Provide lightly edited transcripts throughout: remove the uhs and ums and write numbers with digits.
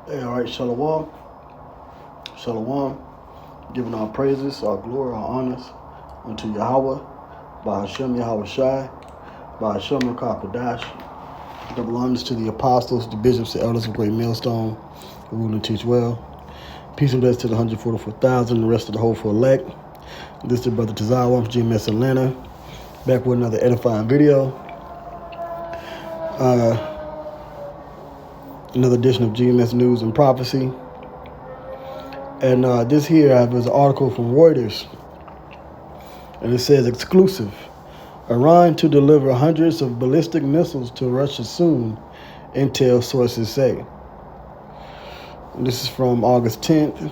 Hey, all right, Shalom. Shalom. Giving our praises, our glory, our honors unto Yahweh, by Hashem Yahweh Shai, by Hashem Rakakadash. Double honors to the apostles, the bishops, the elders of Great Millstone, who rule and teach well. Peace and blessings to the 144,000, the rest of the hopeful elect. This is Brother Tazawa from GMS Atlanta, back with another edifying video. Another edition of GMS News and Prophecy. And this here is an article from Reuters. And it says, exclusive. Iran to deliver hundreds of ballistic missiles to Russia soon, intel sources say. And this is from August 10th.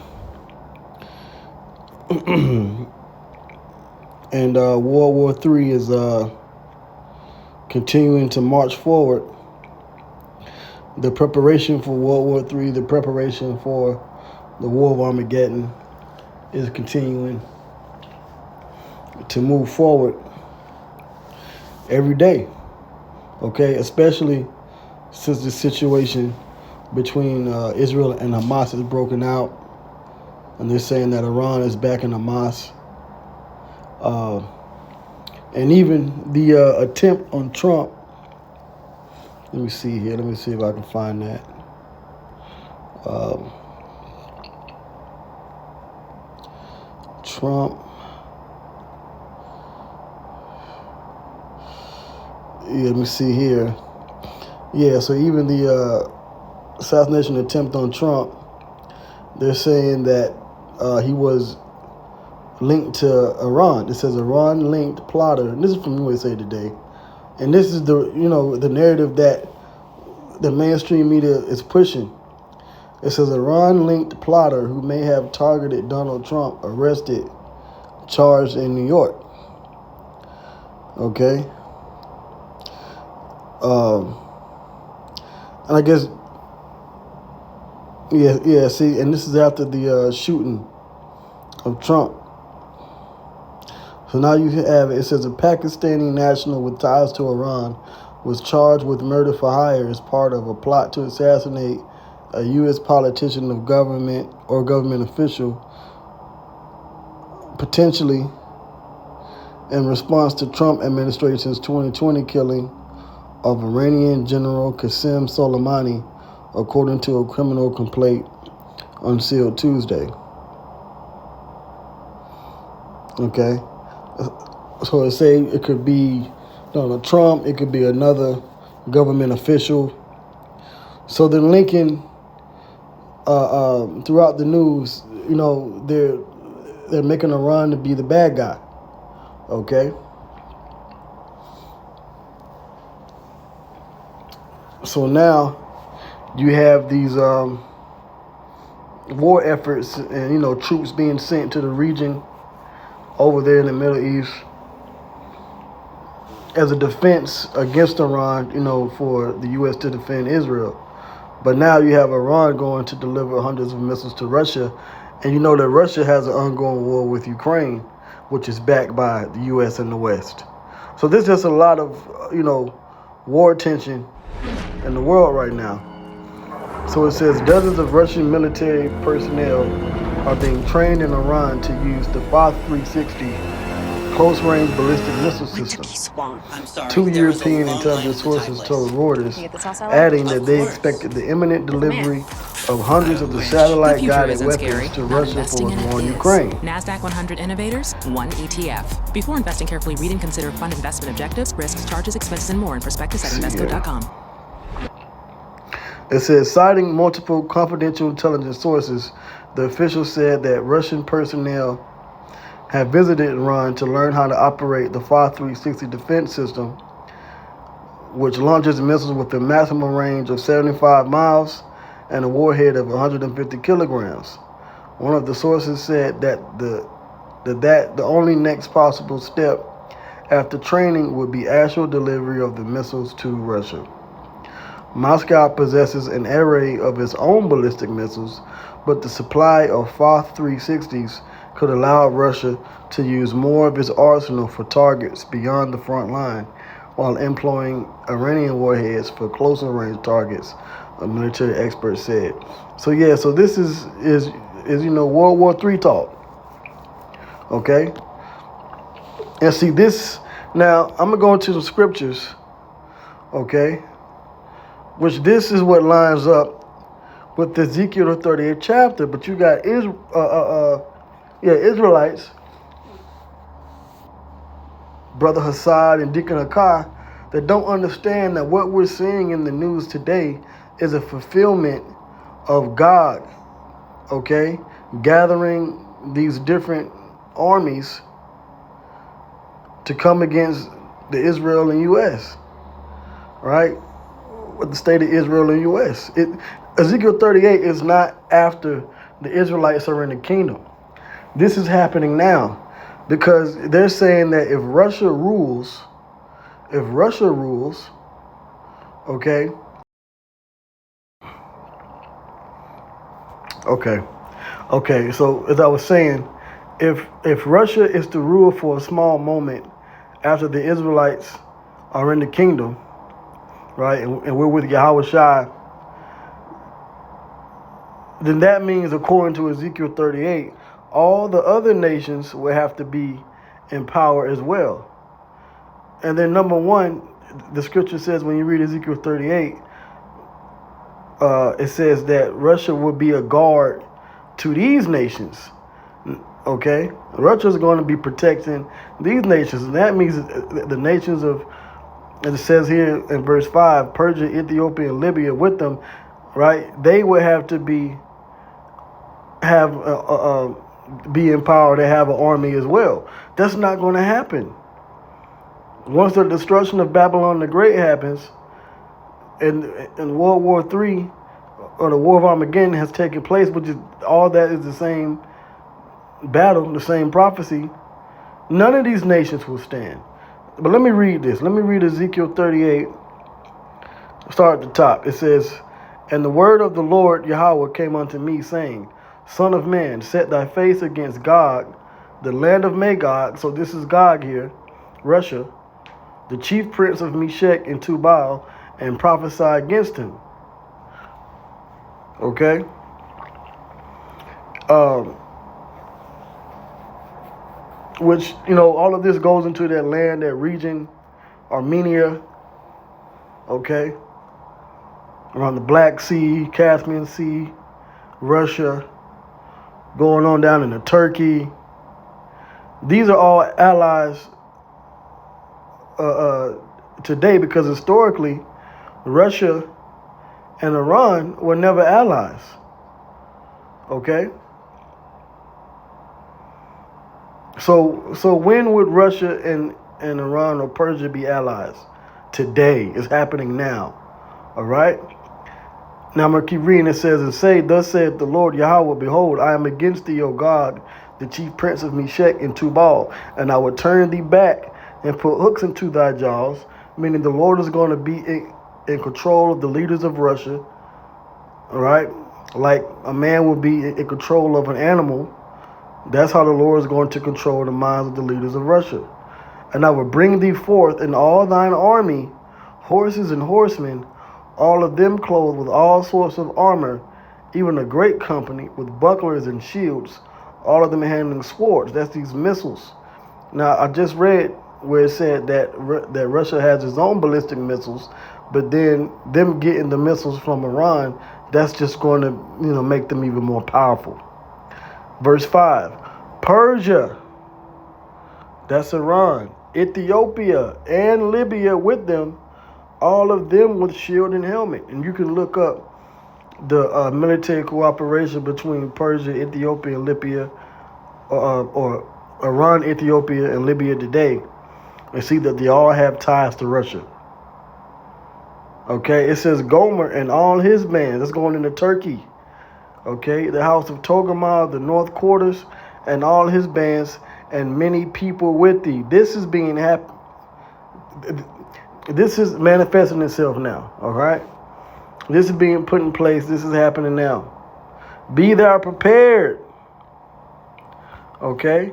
And World War III is continuing to march forward. The preparation for World War III, the preparation for the War of Armageddon is continuing to move forward every day, okay? Especially since the situation between Israel and Hamas has broken out, and they're saying that Iran is backing Hamas. And even the attempt on Trump, let me see here, let me see if I can find that. Trump. Yeah, let me see here. Yeah, so even the assassination attempt on Trump, they're saying that he was linked to Iran. It says Iran-linked plotter, and this is from USA Today. And this is the narrative that the mainstream media is pushing. It says Iran-linked plotter who may have targeted Donald Trump arrested, charged in New York. Okay. And I guess, yeah. See, and this is after the shooting of Trump. So now you have it. It says a Pakistani national with ties to Iran was charged with murder for hire as part of a plot to assassinate a U.S. politician of government or government official, potentially in response to Trump administration's 2020 killing of Iranian General Qasem Soleimani, according to a criminal complaint unsealed Tuesday. Okay, so it say it could be Donald Trump, it could be another government official. So they're linking throughout the news. They're making Iran to be the bad guy. Okay. So now you have these war efforts and troops being sent to the region over there in the Middle East as a defense against Iran, for the U.S. to defend Israel. But now you have Iran going to deliver hundreds of missiles to Russia, and you know that Russia has an ongoing war with Ukraine, which is backed by the U.S. and the West. So there's just a lot of, war tension in the world right now. So it says dozens of Russian military personnel are being trained in Iran to use the FA-360 close-range ballistic missile system. Two European intelligence sources told Reuters, adding that they expected the imminent delivery of hundreds of the satellite-guided weapons to Russia for the war in Ukraine. NASDAQ 100 Innovators, 1 ETF. Before investing, carefully read and consider fund investment objectives, risks, charges, expenses, and more in prospectus at invesco.com. It says, citing multiple confidential intelligence sources, the official said that Russian personnel have visited Iran to learn how to operate the FA-360 defense system, which launches missiles with a maximum range of 75 miles and a warhead of 150 kilograms. One of the sources said that the only next possible step after training would be actual delivery of the missiles to Russia. Moscow possesses an array of its own ballistic missiles, but the supply of FA-360s could allow Russia to use more of its arsenal for targets beyond the front line, while employing Iranian warheads for closer range targets a military expert said. So yeah, so this is World War III talk. Okay? And see this now I'm gonna go into the scriptures, okay? Which this is what lines up with Ezekiel the 38th chapter, but you got Israelites, Brother Hassad and Deacon Hakah, that don't understand that what we're seeing in the news today is a fulfillment of God, okay? Gathering these different armies to come against the Israel and U.S., right? With the state of Israel and U.S. Ezekiel 38 is not after the Israelites are in the kingdom. This is happening now because they're saying that if Russia rules, okay, so as I was saying, if Russia is to rule for a small moment after the Israelites are in the kingdom, right, and we're with Yahweh Shai, then that means, according to Ezekiel 38, all the other nations will have to be in power as well. And then number one, the scripture says when you read Ezekiel 38, it says that Russia will be a guard to these nations. Okay? Russia is going to be protecting these nations. And that means the nations of, as it says here in verse 5, Persia, Ethiopia, and Libya with them, right? They would have to be empowered to have an army as well. That's not going to happen. Once the destruction of Babylon the Great happens, and World War III, or the War of Armageddon has taken place, which is all that is the same battle, the same prophecy, none of these nations will stand. But let me read this. Let me read Ezekiel 38. Start at the top. It says, "And the word of the Lord Yahweh came unto me, saying, Son of man, set thy face against Gog, the land of Magog." So this is Gog here, Russia, "the chief prince of Meshech and Tubal, and prophesy against him." Okay? Which, all of this goes into that land, that region, Armenia, okay? Around the Black Sea, Caspian Sea, Russia, going on down into Turkey. These are all allies today, because historically, Russia and Iran were never allies. Okay? So when would Russia and Iran or Persia be allies? Today. It's happening now. All right? Now I'm going to keep reading. It says, "And say, Thus saith the Lord Yahweh, Behold, I am against thee, O God, the chief prince of Meshech and Tubal, and I will turn thee back and put hooks into thy jaws," meaning the Lord is going to be in control of the leaders of Russia. All right? Like a man will be in control of an animal. That's how the Lord is going to control the minds of the leaders of Russia. "And I will bring thee forth in all thine army, horses and horsemen, all of them clothed with all sorts of armor, even a great company with bucklers and shields, all of them handling swords." That's these missiles. Now, I just read where it said that Russia has its own ballistic missiles, but then them getting the missiles from Iran, that's just going to, make them even more powerful. Verse 5, "Persia," that's Iran, "Ethiopia, and Libya with them, all of them with shield and helmet." And you can look up the military cooperation between Persia, Ethiopia, and Libya, or Iran, Ethiopia, and Libya today, and see that they all have ties to Russia. Okay, it says Gomer and all his bands. That's going into Turkey. Okay, "the house of Togarmah, the north quarters, and all his bands, and many people with thee." This is this is manifesting itself now. All right, this is being put in place. This is happening now. "Be thou prepared." Okay,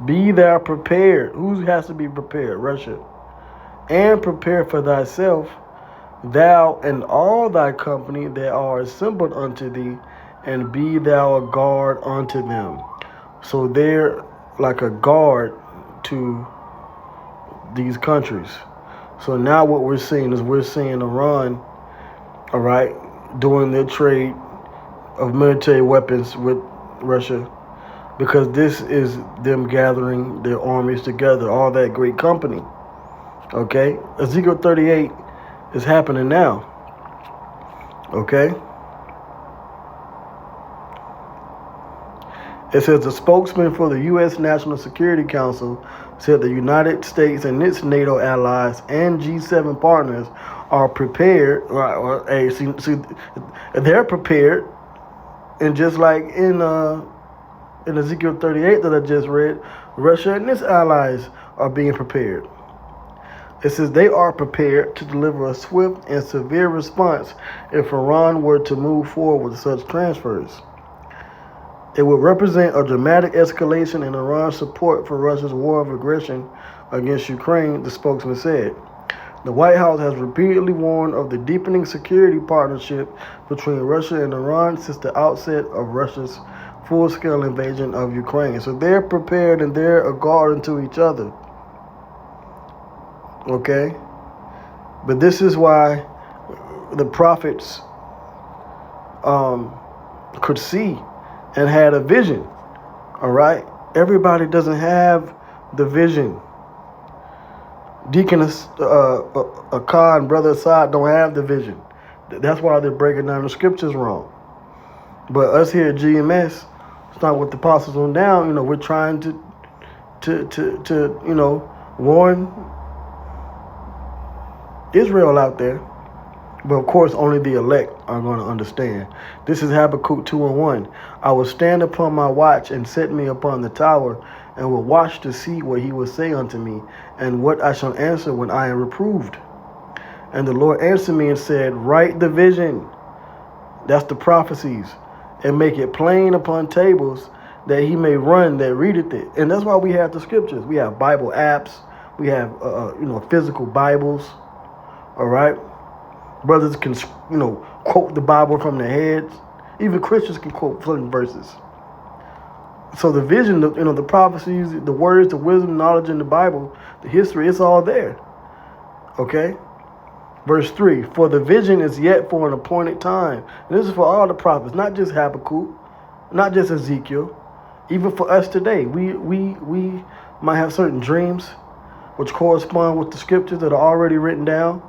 be thou prepared. Who has to be prepared? Russia. "And prepare for thyself, thou and all thy company that are assembled unto thee, and be thou a guard unto them. So they're like a guard to these countries. So now what we're seeing is we're seeing Iran, all right, doing their trade of military weapons with Russia, because this is them gathering their armies together, all that great company. Okay? Ezekiel 38 is happening now. Okay? It says the spokesman for the U.S. National Security Council said the United States and its NATO allies and G7 partners are prepared. They're prepared, and just like in Ezekiel 38 that I just read, Russia and its allies are being prepared. It says they are prepared to deliver a swift and severe response if Iran were to move forward with such transfers. It would represent a dramatic escalation in Iran's support for Russia's war of aggression against Ukraine, the spokesman said. The White House has repeatedly warned of the deepening security partnership between Russia and Iran since the outset of Russia's full-scale invasion of Ukraine. So they're prepared and they're a guard unto each other. Okay? But this is why the prophets could see and had a vision. All right? Everybody doesn't have the vision. Deaconess Akkad and Brother Assad don't have the vision. That's why they're breaking down the scriptures wrong. But us here at GMS, start with the apostles on down, we're trying to warn Israel out there. But of course, only the elect are going to understand. This is Habakkuk 2:1. I will stand upon my watch and set me upon the tower, and will watch to see what he will say unto me, and what I shall answer when I am reproved. And the Lord answered me and said, write the vision. That's the prophecies. And make it plain upon tables, that he may run that readeth it. And that's why we have the scriptures. We have Bible apps. We have, physical Bibles. All right? Brothers can, quote the Bible from their heads. Even Christians can quote certain verses. So the vision, the prophecies, the words, the wisdom, knowledge in the Bible, the history, it's all there. Okay? Verse 3, for the vision is yet for an appointed time. And this is for all the prophets, not just Habakkuk, not just Ezekiel. Even for us today, we might have certain dreams which correspond with the scriptures that are already written down.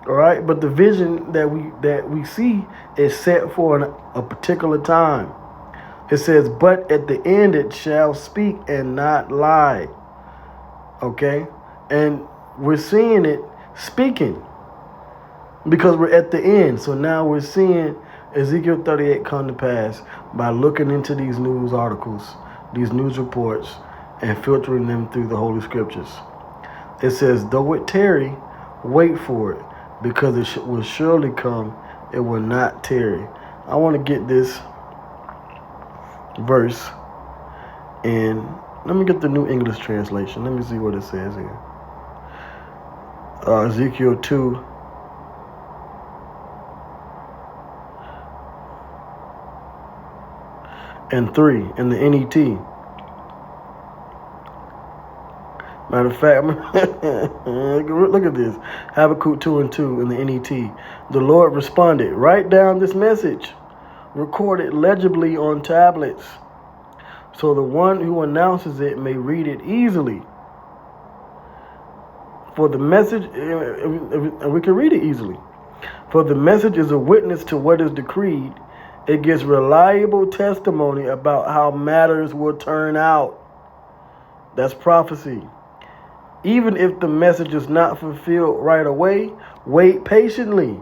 All right, but the vision that we see is set for a particular time. It says, but at the end it shall speak and not lie. Okay, and we're seeing it speaking because we're at the end. So now we're seeing Ezekiel 38 come to pass by looking into these news articles, these news reports, and filtering them through the Holy Scriptures. It says, though it tarry, wait for it, because it will surely come, it will not tarry. I want to get this verse, and let me get the New English translation. Let me see what it says here. Ezekiel 2. And 3 in the NET. Matter of fact, look at this. Habakkuk 2:2 in the NET. The Lord responded, write down this message, record it legibly on tablets, so the one who announces it may read it easily. For the message, and we can read it easily. For the message is a witness to what is decreed. It gives reliable testimony about how matters will turn out. That's prophecy. Even if the message is not fulfilled right away, wait patiently,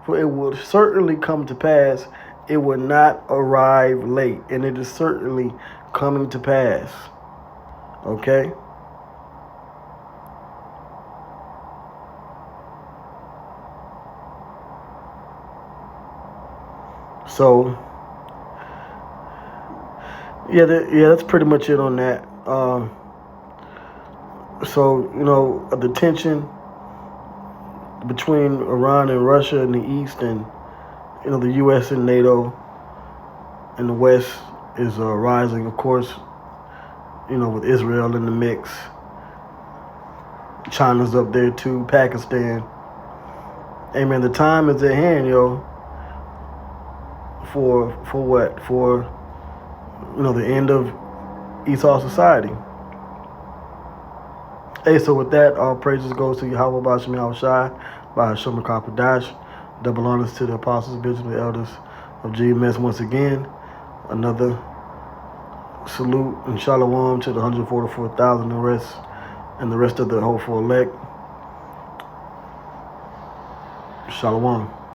for it will certainly come to pass. It will not arrive late, and it is certainly coming to pass. Okay? So, that's pretty much it on that. So, the tension between Iran and Russia in the east, and the U.S. and NATO in the west is rising. Of course, with Israel in the mix, China's up there too, Pakistan. Hey man, the time is at hand, yo. For what? For the end of Esau society. Hey, so with that, all praises goes to Yahweh Bashim Yahushai by Hashem Dash. Double honors to the apostles, bishops, and elders of GMS once again. Another salute and shalom to the 144,000 and the rest of the hopeful elect. Shalom.